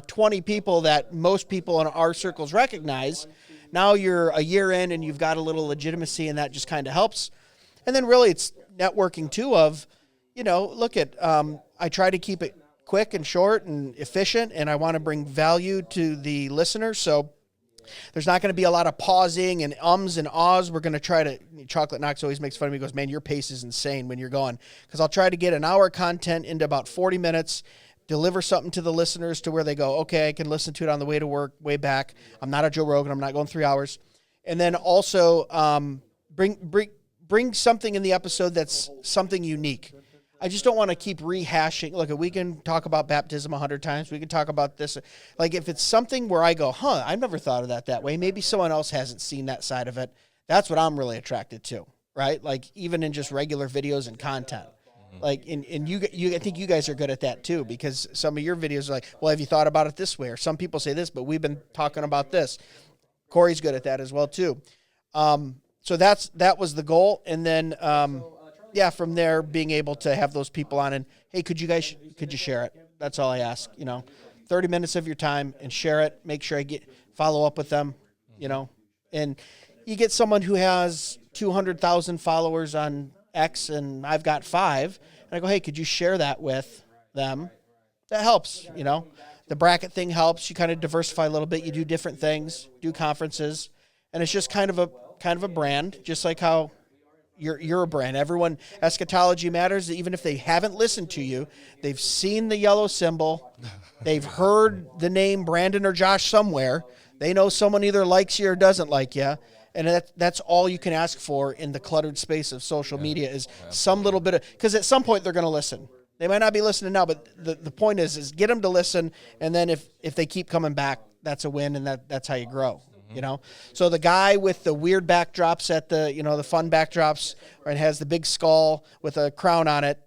20 people that most people in our circles recognize, now you're a year in and you've got a little legitimacy, and that just kind of helps. And then really it's networking too of, look at, I try to keep it quick and short and efficient, and I want to bring value to the listener. So there's not going to be a lot of pausing and ums and ahs. We're going to try to, Chocolate Knox always makes fun of me. He goes, man, your pace is insane when you're going. Because I'll try to get an hour content into about 40 minutes, deliver something to the listeners to where they go, okay, I can listen to it on the way to work, way back. I'm not a Joe Rogan. I'm not going 3 hours. And then also bring something in the episode that's something unique. I just don't want to keep rehashing. Look, we can talk about baptism 100 times. We can talk about this. Like if it's something where I go, I've never thought of that way. Maybe someone else hasn't seen that side of it. That's what I'm really attracted to, right? Like even in just regular videos and content. Like, and you, I think you guys are good at that too, because some of your videos are like, well, have you thought about it this way? Or some people say this, but we've been talking about this. Corey's good at that as well too. So that was the goal. And then, from there being able to have those people on and, hey, could you share it? That's all I ask, 30 minutes of your time and share it. Make sure follow up with them, and you get someone who has 200,000 followers on X and I've got 5, and I go, hey, could you share that with them? That helps, The bracket thing helps. You kind of diversify a little bit. You do different things, do conferences, and it's just kind of a brand, just like how you're a brand. Everyone, eschatology matters. Even if they haven't listened to you, they've seen the yellow symbol, they've heard the name Brandon or Josh somewhere. They know someone either likes you or doesn't like you. And that's all you can ask for in the cluttered space of social media is some little bit of, because at some point they're going to listen. They might not be listening now, but the point is get them to listen. And then if they keep coming back, that's a win. And that's how you grow, So the guy with the weird backdrops at the, the fun backdrops, and has the big skull with a crown on it.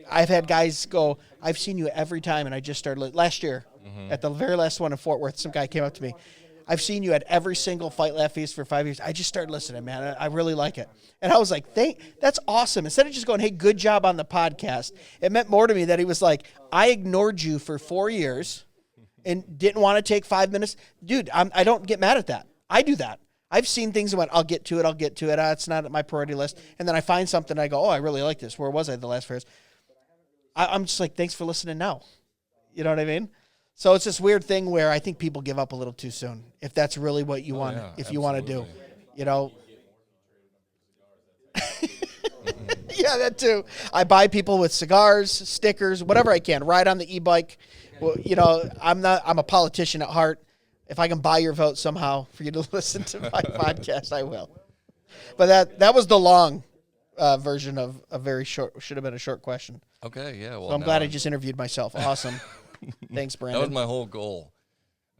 I've had guys go, I've seen you every time. And I just started last year at the very last one in Fort Worth. Some guy came up to me. I've seen you at every single Fight Laugh Feast for 5 years. I just started listening, man. I really like it. And I was like, that's awesome. Instead of just going, hey, good job on the podcast, it meant more to me that he was like, I ignored you for 4 years and didn't want to take 5 minutes. Dude, I don't get mad at that. I do that. I've seen things and went, I'll get to it. It's not at my priority list. And then I find something, I go, I really like this. Where was I the last 4 years? I'm just like, thanks for listening now. You know what I mean? So it's this weird thing where I think people give up a little too soon, if that's really what you want, you want to do, Yeah, that too. I buy people with cigars, stickers, whatever I can, ride on the e-bike. Well, I'm a politician at heart. If I can buy your vote somehow for you to listen to my podcast, I will. But that was the long version of a very short, should have been a short question. Okay, yeah. Well, so I'm glad I just interviewed myself. Awesome. Thanks, Brandon. That was my whole goal.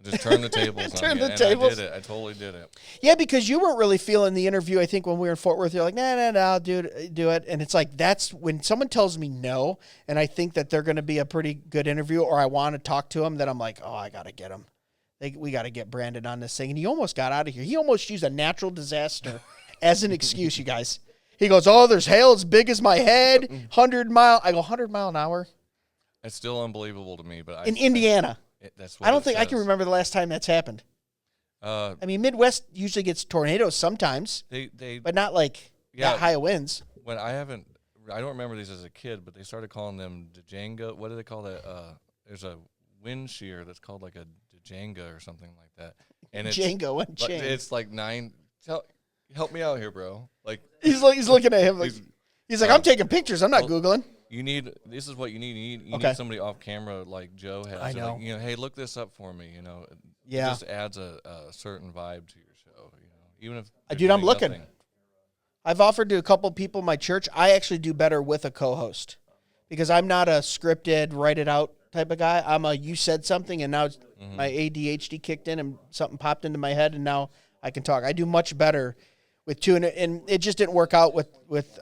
Just turn the tables. Turn the tables. I did it. I totally did it. Yeah, because you weren't really feeling the interview. I think when we were in Fort Worth, you're like, no, dude, do it. And it's like, that's when someone tells me no, and I think that they're going to be a pretty good interview, or I want to talk to them, then I'm like, oh, I got to get them. We got to get Brandon on this thing. And he almost got out of here. He almost used a natural disaster as an excuse, you guys. He goes, oh, there's hail as big as my head, 100 mile. I go, 100 mile an hour? It's still unbelievable to me. But in Indiana. That's what I don't think I can remember the last time that's happened. I mean, Midwest usually gets tornadoes sometimes, but not like that high of winds. When I don't remember these as a kid, but they started calling them Django. What do they call that? There's a wind shear that's called like a Django or something like that. And it's Django and chain. It's like 9. Help me out here, bro. Like he's looking at him like he's like, I'm taking pictures. I'm not Googling. This is what you need. You okay. need somebody off camera like Joe has. I know. Like, hey, look this up for me. Yeah. It just adds a certain vibe to your show. Even if dude, I'm looking. Nothing. I've offered to a couple people in my church. I actually do better with a co-host because I'm not a scripted, write it out type of guy. I'm a you said something and now my ADHD kicked in and something popped into my head and now I can talk. I do much better with two, and it just didn't work out with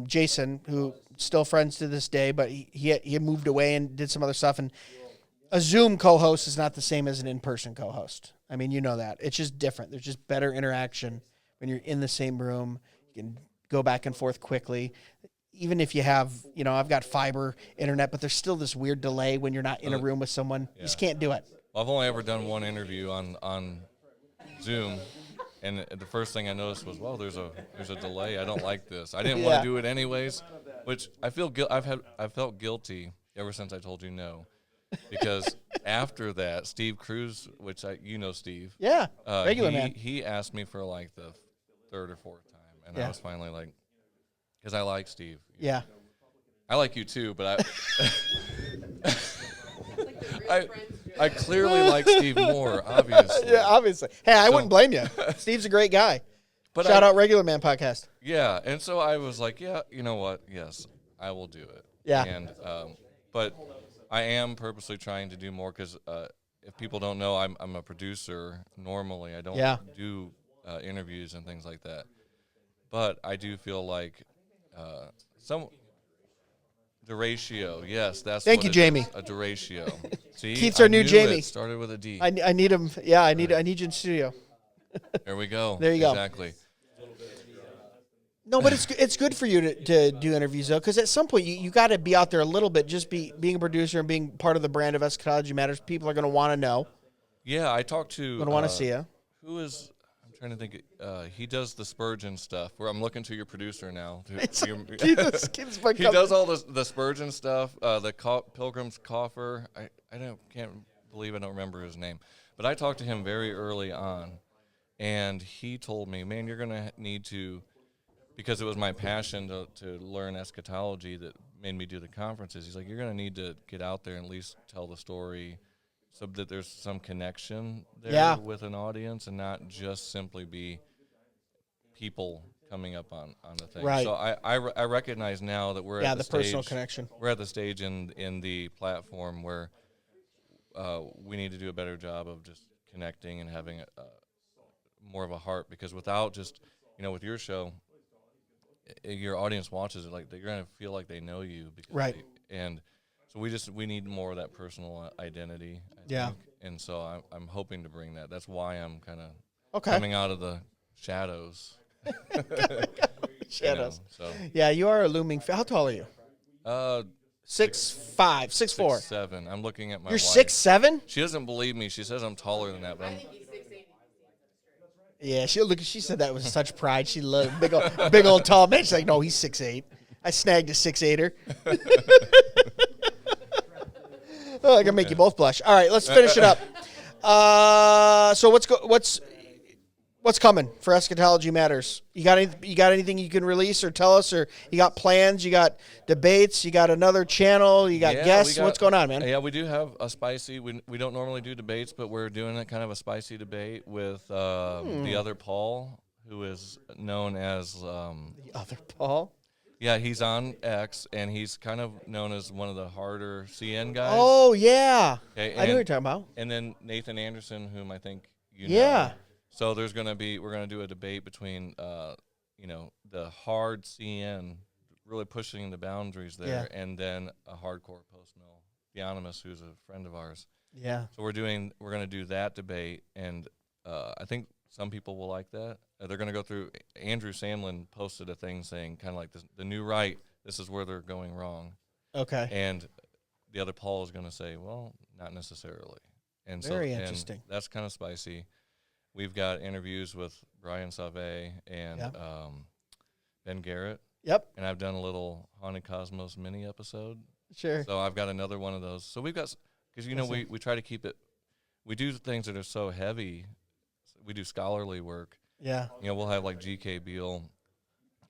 Jason, who still friends to this day, but he had moved away and did some other stuff. And a Zoom co-host is not the same as an in-person co-host. I mean, you know that. It's just different. There's just better interaction when you're in the same room. You can go back and forth quickly. Even if you have, I've got fiber internet, but there's still this weird delay when you're not in a room with someone. Yeah. You just can't do it. Well, I've only ever done one interview on Zoom, and the first thing I noticed was, well, there's a delay. I don't like this. I didn't want to do it anyways, which I feel I felt guilty ever since I told you no, because after that, Steve Cruz, which Steve, regular man, he asked me for like the third or fourth time, and I was finally like. Because I like Steve. Yeah. I like you too, but I clearly like Steve more, obviously. Yeah, obviously. Hey, I wouldn't blame you. Steve's a great guy. But Shout out Regular Man Podcast. Yeah, and so I was like, yeah, you know what? Yes, I will do it. Yeah. And but I am purposely trying to do more because if people don't know, I'm a producer normally. I don't do interviews and things like that. But I do feel like the ratio, yes, that's Thank you, Jamie. A deratio. See, Keith's our new Jamie. It started with a D. I need him. Yeah, I need you in studio. There we go. There you go. Exactly. No, but it's good for you to do interviews though, because at some point you got to be out there a little bit. Just being a producer and being part of the brand of Eschatology Matters. People are going to want to know. Yeah, I talked to. Going to want to see you. Who is? Trying to think, he does the Spurgeon stuff. Where I'm looking to your producer now. He does all the Spurgeon stuff. The Pilgrim's Coffer. I can't believe I don't remember his name, but I talked to him very early on, and he told me, "Man, you're gonna need to," because it was my passion to learn eschatology that made me do the conferences. He's like, "You're gonna need to get out there and at least tell the story." So that there's some connection there with an audience and not just simply be people coming up on the thing. Right. So I recognize now that we're at the stage, personal connection. We're at the stage in the platform where we need to do a better job of just connecting and having more of a heart, because without just, with your show, your audience watches it, like they're going to feel like they know you. Because So we need more of that personal identity, I think. And so I'm hoping to bring that. That's why I'm kind of coming out of the shadows. Shadows. So. Yeah, you are a looming. How tall are you? 6'5", 6'4". 6'7". I'm looking at my You're wife. 6'7"? She doesn't believe me. She says I'm taller than that. But I think he's 6'8". Yeah, she said that with such pride. She loved big old tall man. She's like, no, he's 6'8". I snagged a 6'8"er. Oh, I can make you both blush. All right, let's finish it up. So what's coming for Eschatology Matters? You got anything you can release or tell us, or you got plans? You got debates? You got another channel? You got guests? What's going on, man? Yeah, we do have a spicy. We don't normally do debates, but we're doing a kind of a spicy debate with the other Paul, who is known as the other Paul. Yeah, he's on X, and he's kind of known as one of the harder CN guys. Oh, yeah. Okay, I know what you're talking about. And then Nathan Anderson, whom I think you know. Yeah. So we're going to do a debate between, the hard CN, really pushing the boundaries there, and then a hardcore post-mill, Theonomous, who's a friend of ours. Yeah. So we're going to do that debate, and I think some people will like that. They're going to go through. Andrew Sandlin posted a thing saying kind of like this, the new right, this is where they're going wrong. Okay. And the other Paul is going to say, well, not necessarily. And Very interesting. And that's kind of spicy. We've got interviews with Brian Sauvé and Ben Garrett. Yep. And I've done a little Haunted Cosmos mini episode. Sure. So I've got another one of those. So we've got, because, we try to keep it, we do things that are so heavy. We do scholarly work. Yeah. We'll have like G.K. Beale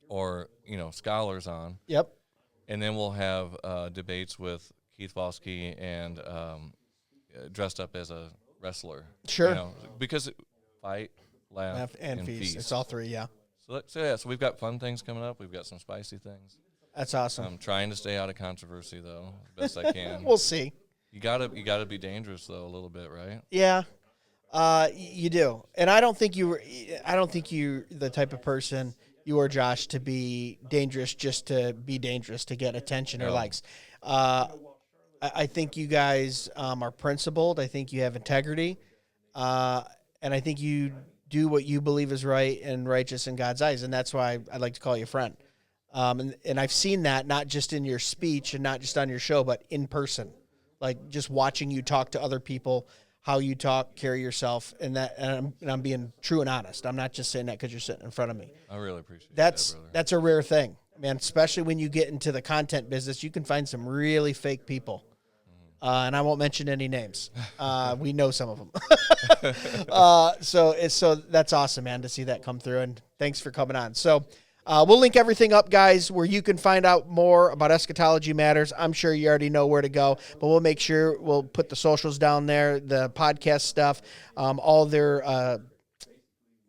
or, scholars on. Yep. And then we'll have debates with Keith Vosky and dressed up as a wrestler. Sure. Because fight, laugh, and feast. It's all three, yeah. So we've got fun things coming up. We've got some spicy things. That's awesome. I'm trying to stay out of controversy, though, as best I can. We'll see. You gotta be dangerous though a little bit, right? Yeah, you do. And I don't think you're the type of person, you or Josh, to be dangerous just to be dangerous to get attention or No. likes. I think you guys are principled. I think you have integrity, and I think you do what you believe is right and righteous in God's eyes, and that's why I'd like to call you a friend. And I've seen that not just in your speech and not just on your show, but in person, like just watching you talk to other people, how you talk, carry yourself, and I'm being true and honest. I'm not just saying that because you're sitting in front of me. I really appreciate That's that, brother. that's a rare thing, man. Especially when you get into the content business, you can find some really fake people. And I won't mention any names. We know some of them. So that's awesome, man, to see that come through. And thanks for coming on. So we'll link everything up, guys, where you can find out more about Eschatology Matters. I'm sure you already know where to go, but we'll make sure we'll put the socials down there, the podcast stuff, all their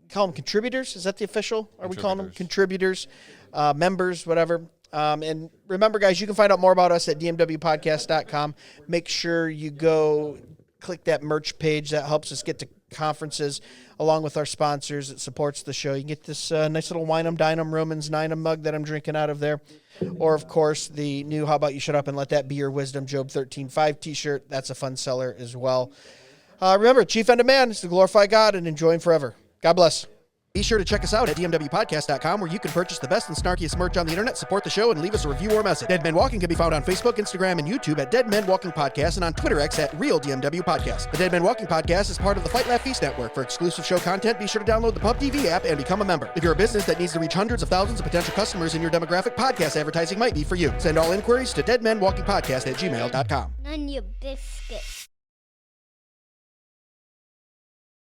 call them contributors. Is that the official? Are we calling them contributors, members, whatever? And remember, guys, you can find out more about us at dmwpodcast.com. Make sure you go click that merch page. That helps us get to conferences along with our sponsors. It supports the show. You can get this nice little Wine 'em, Dine 'em, Romans 9 'em mug that I'm drinking out of there. Or, of course, the new How About You Shut Up and Let That Be Your Wisdom Job 13:5 t-shirt. That's a fun seller as well. Remember, chief end of man is to glorify God and enjoy Him forever. God bless. Be sure to check us out at dmwpodcast.com, where you can purchase the best and snarkiest merch on the internet, support the show, and leave us a review or message. Dead Men Walking can be found on Facebook, Instagram, and YouTube at Dead Men Walking Podcast, and on Twitter X at Real DMW Podcast. The Dead Men Walking Podcast is part of the Fight Laugh Feast Network. For exclusive show content, be sure to download the PubTV app and become a member. If you're a business that needs to reach hundreds of thousands of potential customers in your demographic, podcast advertising might be for you. Send all inquiries to deadmenwalkingpodcast@gmail.com. None your biscuits.